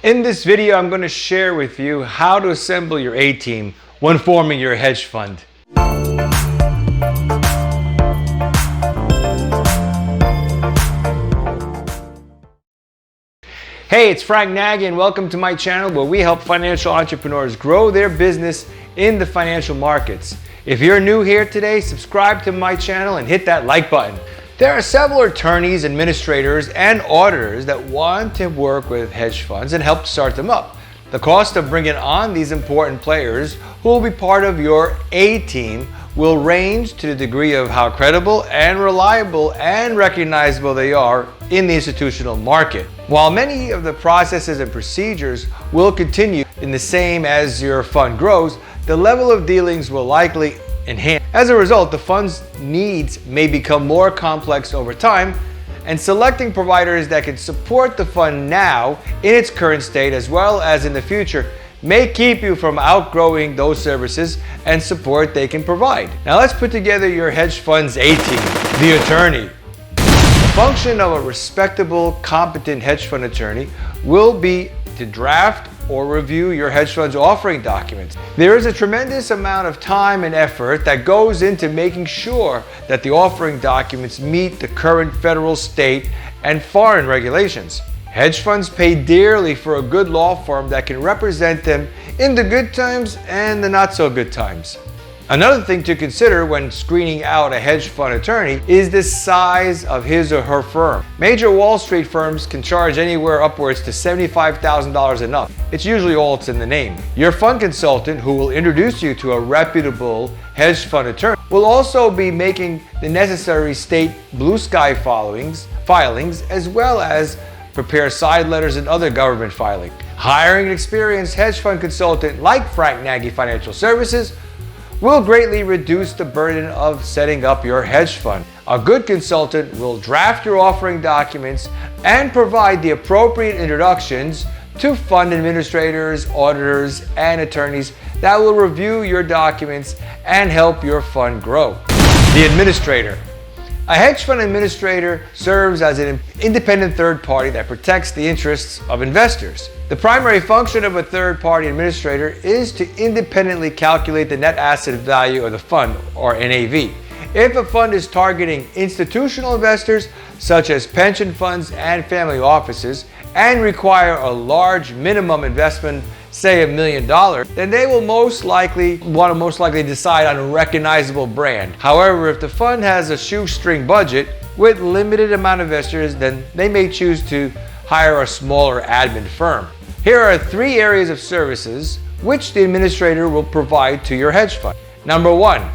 In this video, I'm going to share with you how to assemble your A-team when forming your hedge fund. Hey, it's Frank Nagy and welcome to my channel where we help financial entrepreneurs grow their business in the financial markets. If you're new here today, subscribe to my channel and hit that like button. There are several attorneys, administrators, and auditors that want to work with hedge funds and help start them up. The cost of bringing on these important players who will be part of your A-team will range to the degree of how credible and reliable and recognizable they are in the institutional market. While many of the processes and procedures will continue in the same as your fund grows, the level of dealings will likely enhance. As a result, the fund's needs may become more complex over time, and selecting providers that can support the fund now in its current state as well as in the future may keep you from outgrowing those services and support they can provide. Now let's put together your hedge fund's A-team, the attorney. The function of a respectable, competent hedge fund attorney will be to draft or review your hedge fund's offering documents. There is a tremendous amount of time and effort that goes into making sure that the offering documents meet the current federal, state, and foreign regulations. Hedge funds pay dearly for a good law firm that can represent them in the good times and the not so good times. Another thing to consider when screening out a hedge fund attorney is the size of his or her firm. Major Wall Street firms can charge anywhere upwards to $75,000 and up. It's usually all that's in the name. Your fund consultant, who will introduce you to a reputable hedge fund attorney, will also be making the necessary state blue sky filings as well as prepare side letters and other government filing. Hiring an experienced hedge fund consultant like Frank Nagy Financial Services will greatly reduce the burden of setting up your hedge fund. A good consultant will draft your offering documents and provide the appropriate introductions to fund administrators, auditors, and attorneys that will review your documents and help your fund grow. The administrator. A hedge fund administrator serves as an independent third party that protects the interests of investors. The primary function of a third-party administrator is to independently calculate the net asset value of the fund, or NAV. If a fund is targeting institutional investors, such as pension funds and family offices, and require a large minimum investment, say $1 million, then they will most likely decide on a recognizable brand. However, if the fund has a shoestring budget with limited amount of investors, then they may choose to hire a smaller admin firm. Here are 3 areas of services which the administrator will provide to your hedge fund. Number 1,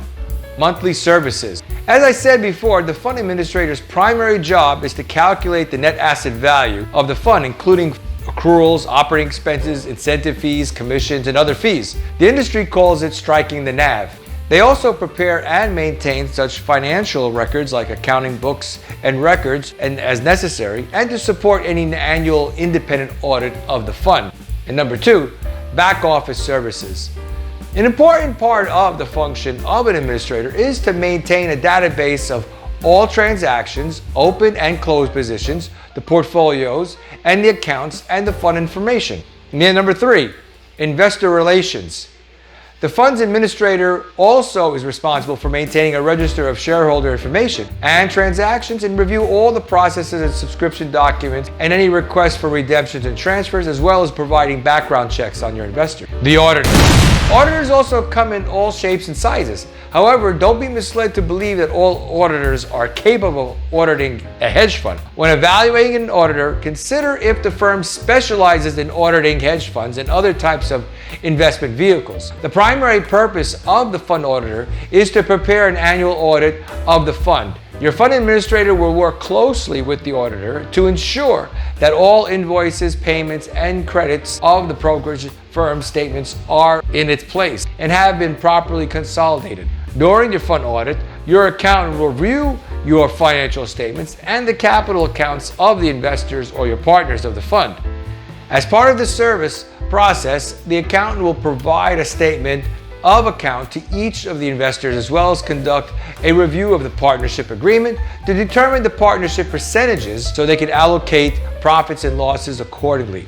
monthly services. As I said before, the fund administrator's primary job is to calculate the net asset value of the fund, including accruals, operating expenses, incentive fees, commissions, and other fees. The industry calls it striking the NAV. They also prepare and maintain such financial records like accounting books and records and as necessary, and to support any annual independent audit of the fund. And number 2, back office services. An important part of the function of an administrator is to maintain a database of all transactions, open and closed positions, the portfolios, and the accounts and the fund information. And then number 3, investor relations. The fund's administrator also is responsible for maintaining a register of shareholder information and transactions and review all the processes and subscription documents and any requests for redemptions and transfers, as well as providing background checks on your investor. The auditor. Auditors also come in all shapes and sizes. However, don't be misled to believe that all auditors are capable of auditing a hedge fund. When evaluating an auditor, consider if the firm specializes in auditing hedge funds and other types of investment vehicles. The primary purpose of the fund auditor is to prepare an annual audit of the fund. Your fund administrator will work closely with the auditor to ensure that all invoices, payments, and credits of the brokerage firm statements are in its place and have been properly consolidated. During your fund audit, your accountant will review your financial statements and the capital accounts of the investors or your partners of the fund. As part of the service process, the accountant will provide a statement of account to each of the investors, as well as conduct a review of the partnership agreement to determine the partnership percentages so they can allocate profits and losses accordingly.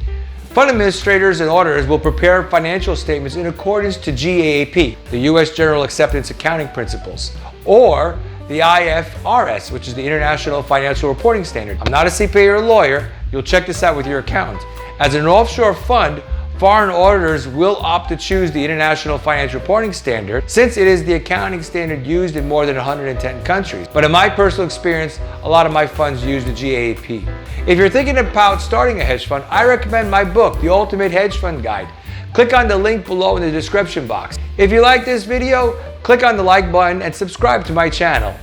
Fund administrators and auditors will prepare financial statements in accordance to GAAP, the U.S. General Acceptance Accounting Principles, or the IFRS, which is the International Financial Reporting Standard. I'm not a CPA or a lawyer. You'll check this out with your accountant. As an offshore fund, foreign auditors will opt to choose the International Financial Reporting Standard since it is the accounting standard used in more than 110 countries. But in my personal experience, a lot of my funds use the GAAP. If you're thinking about starting a hedge fund, I recommend my book, The Ultimate Hedge Fund Guide. Click on the link below in the description box. If you like this video, click on the like button and subscribe to my channel.